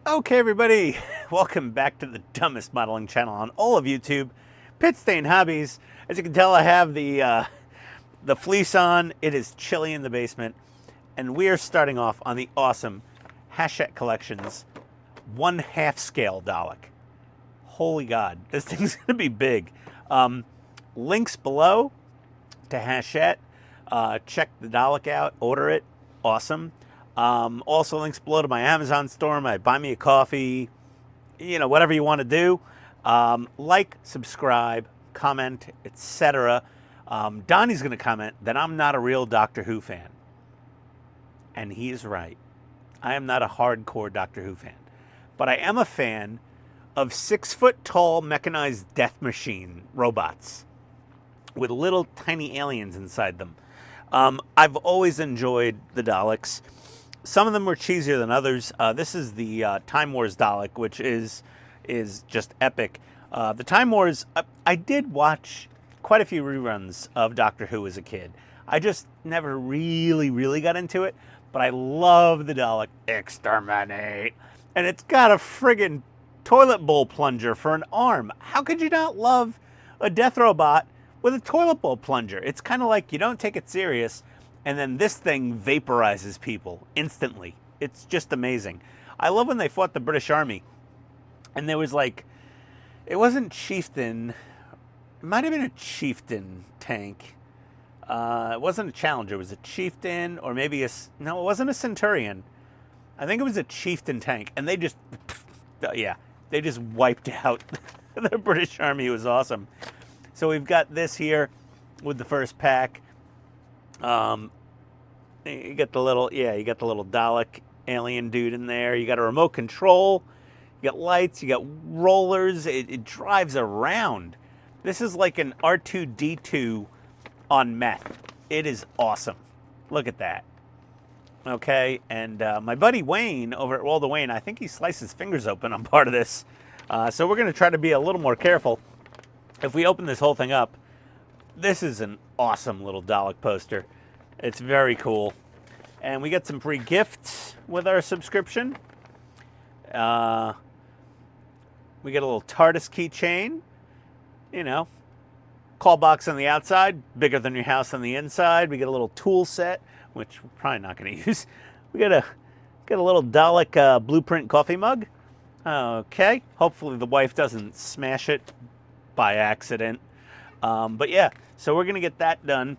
Okay, everybody, welcome back to the dumbest modeling channel on all of YouTube, Pit Stain Hobbies. As you can tell, I have the fleece on. It is chilly in the basement, and we are starting off on the awesome Hachette Collections 1/2 scale Dalek. Holy God, this thing's gonna be big. Links below to Hachette. Check the Dalek out, order it. Awesome. Also, links below to my Amazon store, my Buy Me a Coffee, whatever you want to do. Like, subscribe, comment, etc. Donnie's going to comment that I'm not a real Doctor Who fan. And he is right. I am not a hardcore Doctor Who fan. But I am a fan of 6-foot tall mechanized death machine robots with little tiny aliens inside them. I've always enjoyed the Daleks. Some of them were cheesier than others. This is the Time Wars Dalek, which is just epic. The Time Wars, I did watch quite a few reruns of Doctor Who as a kid. I just never really got into it, but I love the Dalek. Exterminate. And it's got a friggin' toilet bowl plunger for an arm. How could you not love a death robot with a toilet bowl plunger? It's kind of like you don't take it serious, and then this thing vaporizes people instantly. It's just amazing. I love when they fought the British Army, and there was like, it wasn't Chieftain, it might have been a Chieftain tank. It wasn't a Challenger, it was a Chieftain, or maybe no, it wasn't a Centurion. I think it was a Chieftain tank, and they just, yeah, they just wiped out the British Army. It was awesome. So we've got this here with the first pack. You got the little Dalek alien dude in there. You got a remote control. You got lights. You got rollers. It drives around. This is like an R2-D2 on meth. It is awesome. Look at that. Okay, and my buddy Wayne over at Waldo Wayne, I think he sliced his fingers open on part of this. So we're going to try to be a little more careful. If we open this whole thing up, this is an awesome little Dalek poster. It's very cool. And we get some free gifts with our subscription. We get a little TARDIS keychain. You know, call box on the outside, bigger than your house on the inside. We get a little tool set, which we're probably not going to use. We get a little Dalek blueprint coffee mug. Okay, hopefully the wife doesn't smash it by accident. But yeah, so we're going to get that done.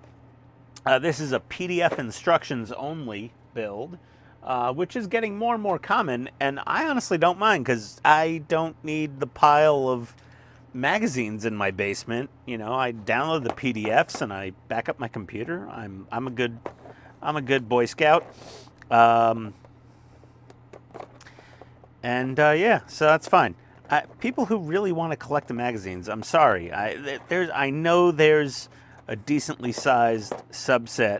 This is a PDF instructions only build, which is getting more and more common, and I honestly don't mind because I don't need the pile of magazines in my basement. You know, I download the PDFs and I back up my computer. I'm a good Boy Scout. Yeah, so that's fine. People who really want to collect the magazines, I'm sorry. I know there's a decently sized subset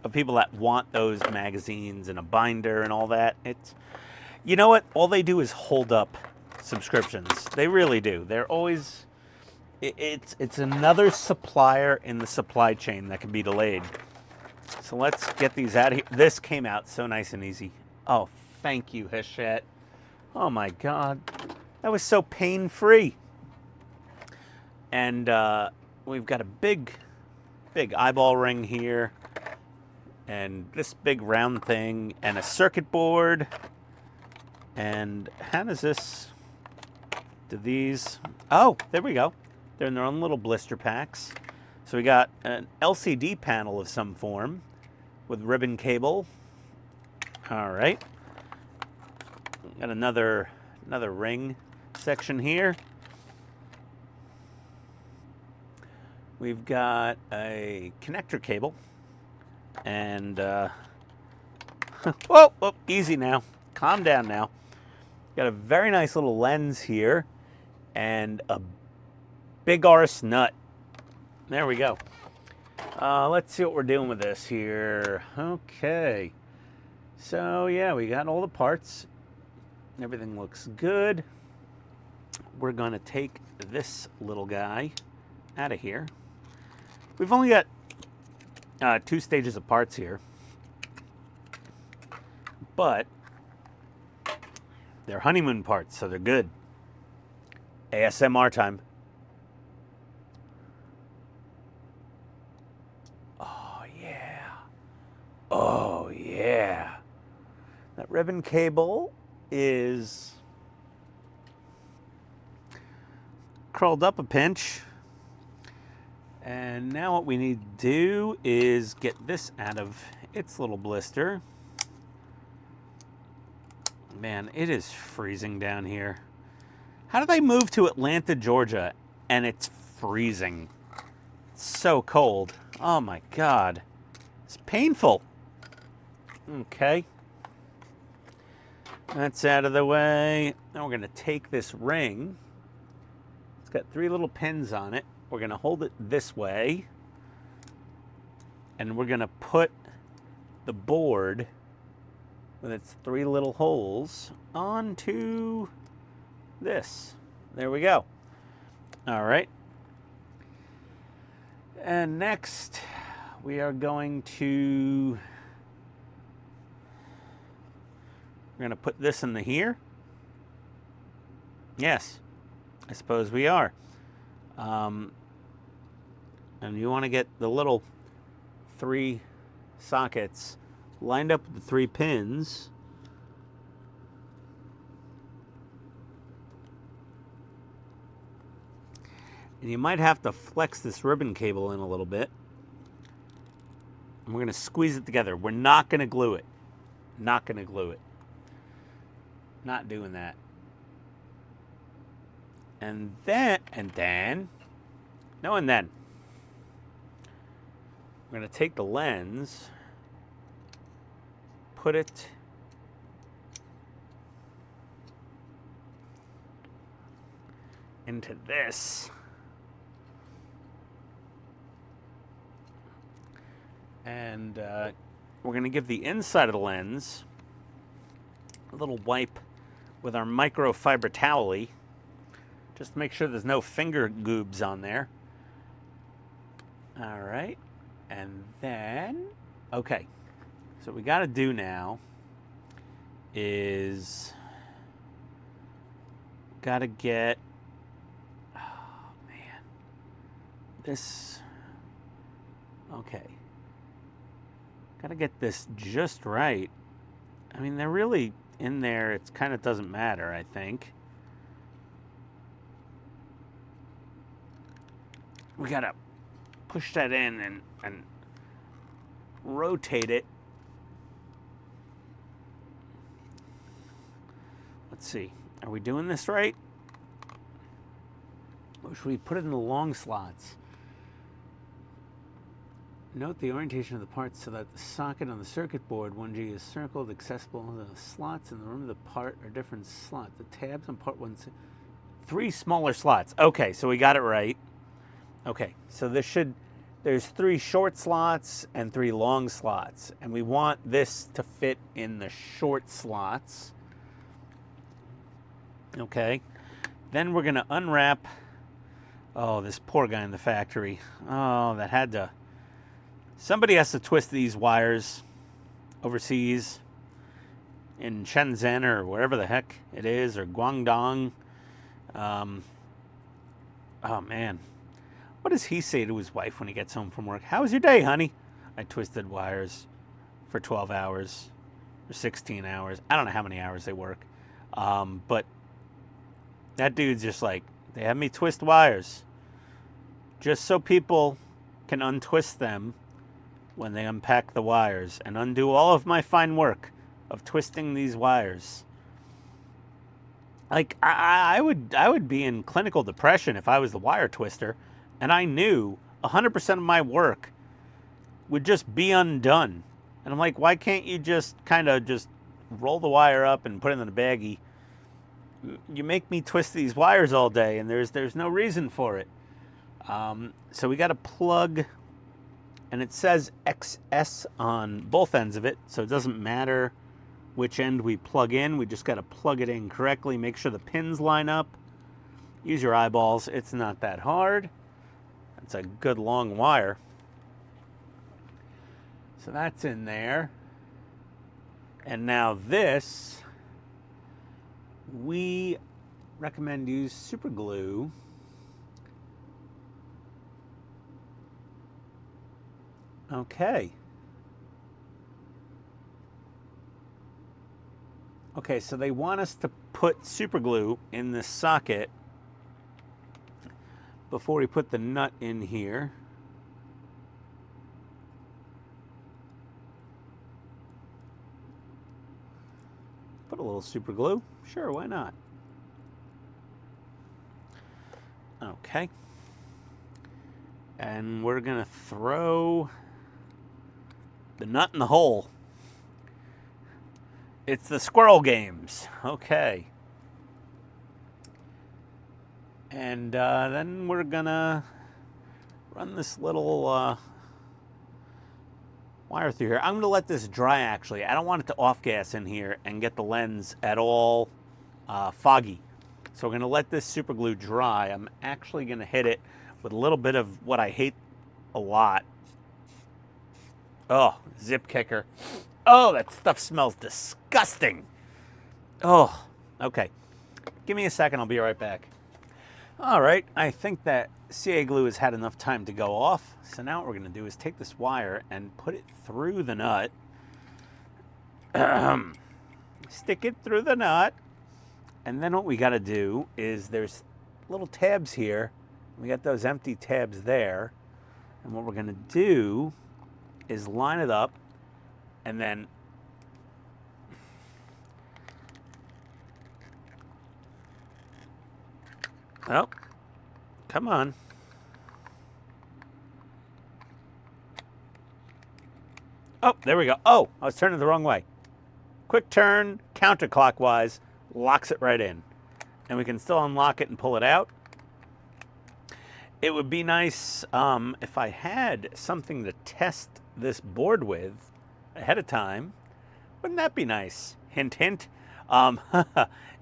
of people that want those magazines and a binder and all that. You know what? All they do is hold up subscriptions. They really do. They're always, it's another supplier in the supply chain that can be delayed. So let's get these out of here. This came out so nice and easy. Oh, thank you, Hachette. Oh my God. That was so pain-free. And we've got a big eyeball ring here, and this big round thing, and a circuit board. And how does this, do these, oh, there we go. They're in their own little blister packs. So we got an LCD panel of some form with ribbon cable. All right. Got another ring section here. We've got a connector cable, and whoa, easy now, calm down now. Got a very nice little lens here, and a big arse nut. There we go. Let's see what we're doing with this here. Okay, so yeah, we got all the parts. Everything looks good. We're gonna take this little guy out of here. We've only got 2 stages of parts here, but They're honeymoon parts, so they're good. ASMR time. Oh, yeah. Oh, yeah. That ribbon cable is curled up a pinch. And now what we need to do is get this out of its little blister. Man, it is freezing down here. How did I move to Atlanta, Georgia, and it's freezing? It's so cold. Oh my God. It's painful. Okay. That's out of the way. Now we're going to take this ring. It's got 3 little pins on it. We're going to hold it this way. And we're going to put the board with its 3 little holes onto this. There we go. All right. And next, we are going to... We're going to put this in the here. Yes, I suppose we are. And you want to get the little 3 sockets lined up with the 3 pins. And you might have to flex this ribbon cable in a little bit. And we're going to squeeze it together. We're not going to glue it. Not going to glue it. Not doing that. And then, we're going to take the lens, put it into this, and we're going to give the inside of the lens a little wipe with our microfiber towel-y, just to make sure there's no finger goobs on there. All right. And then, okay, so what we got to do now is got to get, oh man, this, okay, got to get this just right. I mean, they're really in there. It kind of doesn't matter, I think. We got to push that in and rotate it. Let's see. Are we doing this right? Or should we put it in the long slots? Note the orientation of the parts so that the socket on the circuit board 1G is circled, accessible. The slots in the room of the part are different slots. The tabs on part 1, 3 smaller slots. Okay, so we got it right. Okay, so there's 3 short slots and 3 long slots, and we want this to fit in the short slots. Okay, then we're gonna unwrap, oh, this poor guy in the factory. Oh, that had to, somebody has to twist these wires overseas in Shenzhen or wherever the heck it is, or Guangdong. Oh man. What does he say to his wife when he gets home from work? How was your day, honey? I twisted wires for 12 hours or 16 hours. I don't know how many hours they work. But that dude's just like, they have me twist wires just so people can untwist them when they unpack the wires and undo all of my fine work of twisting these wires. Like, I would be in clinical depression if I was the wire twister. And I knew 100% of my work would just be undone. And I'm like, why can't you just kind of just roll the wire up and put it in a baggie? You make me twist these wires all day, and there's no reason for it. So we got to plug, and it says XS on both ends of it, so it doesn't matter which end we plug in. We just got to plug it in correctly, make sure the pins line up. Use your eyeballs. It's not that hard. It's a good long wire. So that's in there. And now this we recommend use super glue. Okay. Okay, so they want us to put super glue in this socket before we put the nut in here. Put a little super glue. Sure, why not? Okay. And we're gonna throw the nut in the hole. It's the squirrel games. Okay. And then we're gonna run this little wire through here. I'm gonna let this dry actually. I don't want it to off gas in here and get the lens at all foggy. So we're gonna let this super glue dry. I'm actually gonna hit it with a little bit of what I hate a lot. Oh, zip kicker. Oh, that stuff smells disgusting. Oh, okay. Give me a second, I'll be right back. All right, I think that CA glue has had enough time to go off. So now what we're gonna do is take this wire and put it through the nut. Stick it through the nut. And then what we gotta do is there's little tabs here. We got those empty tabs there. And what we're gonna do is line it up and then oh, come on. Oh, there we go. Oh, I was turning the wrong way. Quick turn, counterclockwise, locks it right in. And we can still unlock it and pull it out. It would be nice if I had something to test this board with ahead of time. Wouldn't that be nice? Hint, hint.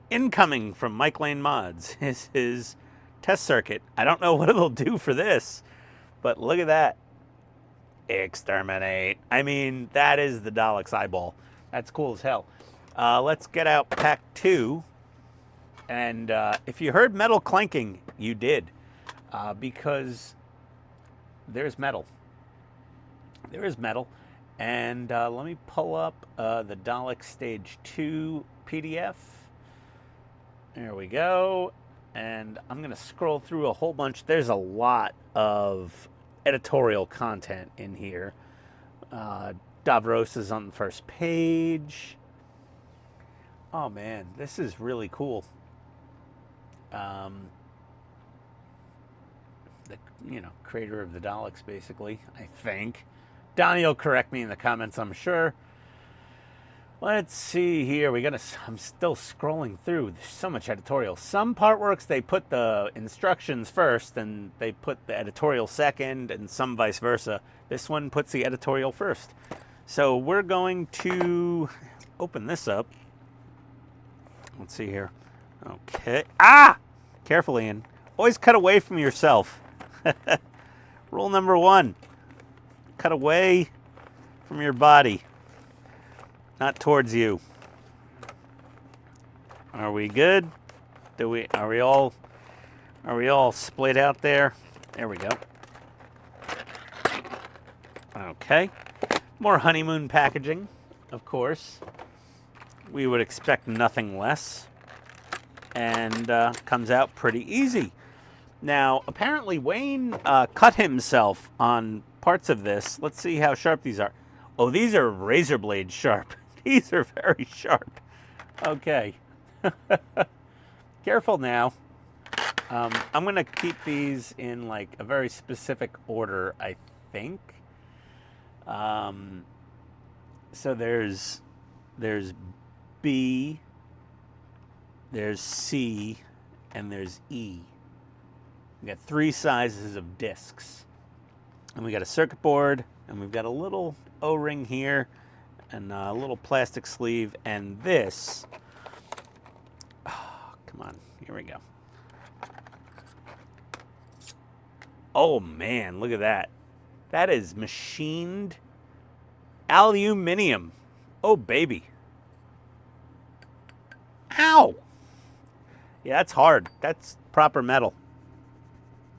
Incoming from Mike Lane Mods is his test circuit. I don't know what it'll do for this, but look at that. Exterminate. I mean, that is the Dalek's eyeball. That's cool as hell. Let's get out pack 2. And if you heard metal clanking, you did. Because there's metal. There is metal. And let me pull up the Dalek Stage 2 PDF. There we go. And I'm going to scroll through a whole bunch. There's a lot of editorial content in here. Davros is on the first page. Oh man, this is really cool. The creator of the Daleks, basically, I think. Donnie will correct me in the comments, I'm sure. Let's see here. I'm still scrolling through. There's so much editorial. Some partworks, they put the instructions first and they put the editorial second, and some vice versa. This one puts the editorial first. So we're going to open this up. Let's see here. Okay. Ah! Careful, Ian. Always cut away from yourself. Rule number 1. Cut away from your body. Not towards you. Are we good? Are we all split out there? There we go. Okay. More honeymoon packaging, of course. We would expect nothing less. And comes out pretty easy. Now, apparently Wayne cut himself on parts of this. Let's see how sharp these are. Oh, these are razor blade sharp. These are very sharp. Okay. Careful now. I'm going to keep these in like a very specific order, I think. So there's B, there's C, and there's E. We got 3 sizes of discs. And we got a circuit board, and we've got a little O-ring here, and a little plastic sleeve, and this. Oh, come on, here we go. Oh man, look at that. That is machined aluminum. Oh baby. Ow! Yeah, that's hard. That's proper metal.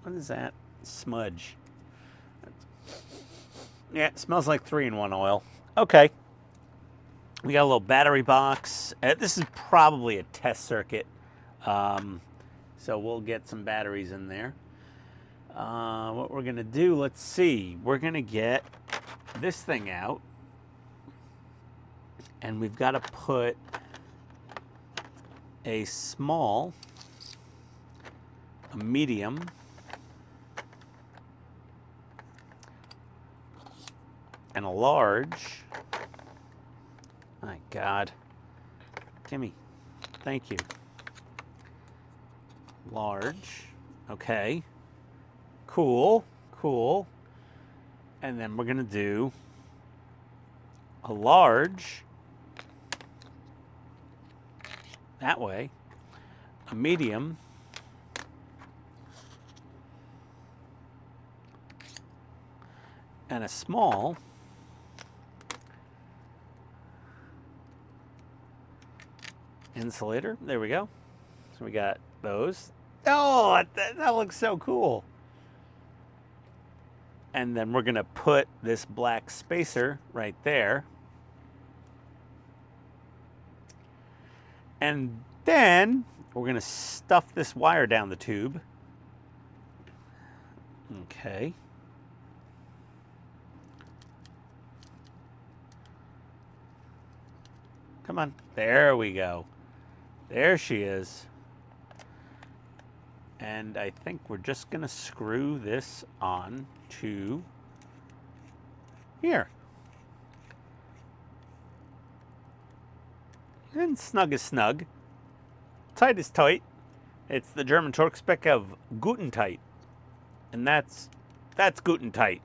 What is that? Smudge. Yeah, it smells like 3-in-1 oil. Okay. We got a little battery box. This is probably a test circuit. So we'll get some batteries in there. What we're going to do, let's see. We're going to get this thing out. And we've got to put a small, a medium, and a large. My God. Gimme. Thank you. Large. Okay. Cool. Cool. And then we're going to do a large that way, a medium, and a small, insulator. There we go. So we got those. Oh, that looks so cool. And then we're going to put this black spacer right there. And then we're going to stuff this wire down the tube. Okay. Come on. There we go. There she is. And I think we're just going to screw this on to here. And snug is snug. Tight is tight. It's the German torque spec of Guten tight. And that's Guten tight.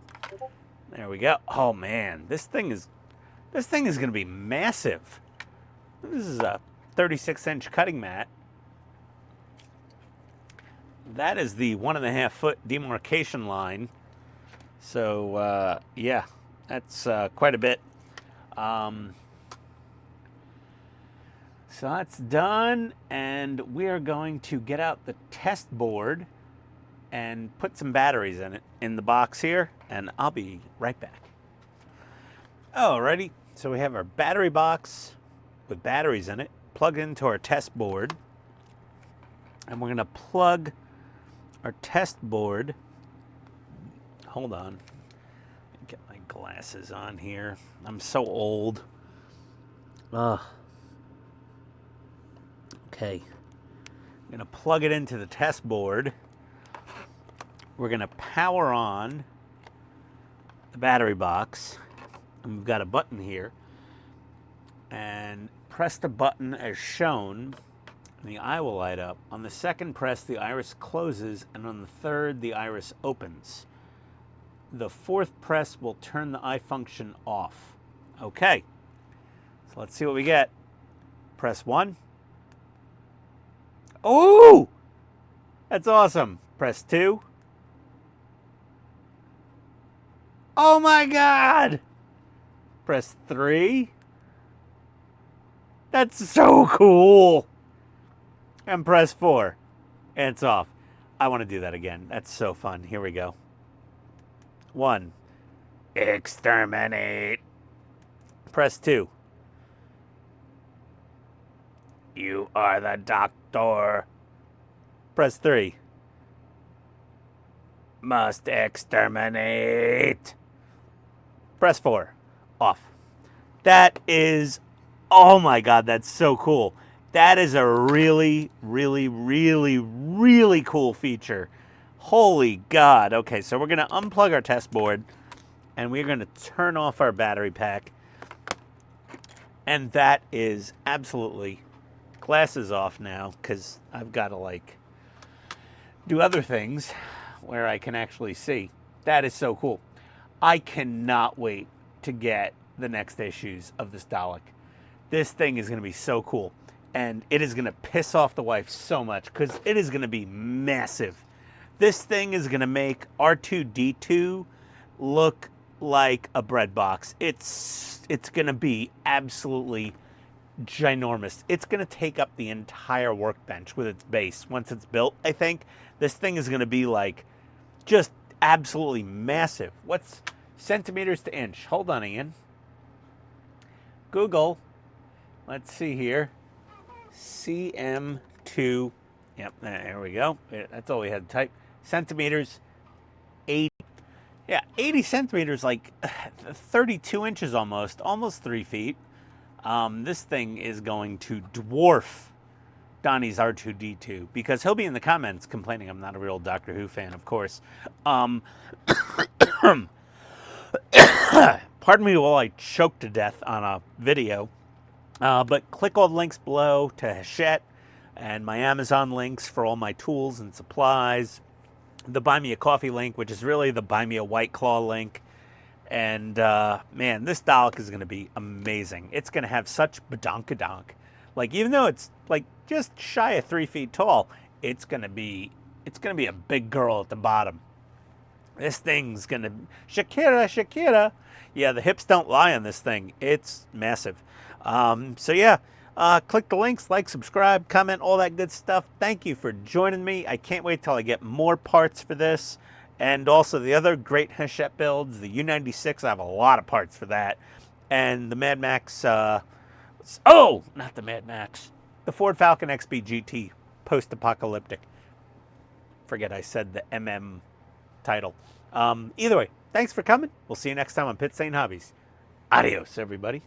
There we go. Oh man, this thing is going to be massive. This is a 36-inch cutting mat. That is the 1.5-foot demarcation line. So yeah, that's quite a bit. So that's done, and we are going to get out the test board and put some batteries in it in the box here, and I'll be right back. Alrighty, so we have our battery box with batteries in it, plugged into our test board, and we're gonna plug our test board. Hold on, get my glasses on here. I'm so old. Ugh. Okay, I'm gonna plug it into the test board. We're gonna power on the battery box, and we've got a button here. And press the button as shown, and the eye will light up. On the second press, the iris closes, and on the third, the iris opens. The fourth press will turn the eye function off. Okay, so let's see what we get. Press 1. Oh, that's awesome. Press 2. Oh my God. Press 3. That's so cool. And press 4. And it's off. I want to do that again. That's so fun. Here we go. 1. Exterminate. Press 2. You are the doctor. Press 3. Must exterminate. Press 4. Off. That is, oh my God, that's so cool. That is a really, really, really, really cool feature. Holy God. Okay, so we're going to unplug our test board, and we're going to turn off our battery pack. And that is absolutely, glasses off now, because I've got to like do other things where I can actually see. That is so cool. I cannot wait to get the next issues of this Dalek. This thing is going to be so cool. And it is going to piss off the wife so much, because it is going to be massive. This thing is going to make R2-D2 look like a bread box. It's going to be absolutely ginormous. It's going to take up the entire workbench with its base. Once it's built, I think this thing is going to be like just absolutely massive. What's centimeters to inch? Hold on, Ian. Google. Let's see here. CM2. Yep, there we go. That's all we had to type. Centimeters, 80. Yeah, 80 centimeters, like 32 inches almost 3 feet. This thing is going to dwarf Donnie's R2-D2 because he'll be in the comments complaining I'm not a real Doctor Who fan, of course. Pardon me while I choke to death on a video. But click all the links below to Hachette and my Amazon links for all my tools and supplies. The Buy Me a Coffee link, which is really the Buy Me a White Claw link. And man, this Dalek is going to be amazing. It's going to have such badonkadonk. Like, even though it's like just shy of 3 feet tall, it's going to be a big girl at the bottom. This thing's going to Shakira. Yeah, the hips don't lie on this thing. It's massive. So yeah, click the links, like, subscribe, comment, all that good stuff. Thank you for joining me. I can't wait till I get more parts for this. And also the other great Hachette builds, the U-96, I have a lot of parts for that. And the Mad Max, not the Mad Max, the Ford Falcon XB GT, post-apocalyptic. Forget I said the MM title. Either way, thanks for coming. We'll see you next time on Pit Stain Hobbies. Adios, everybody.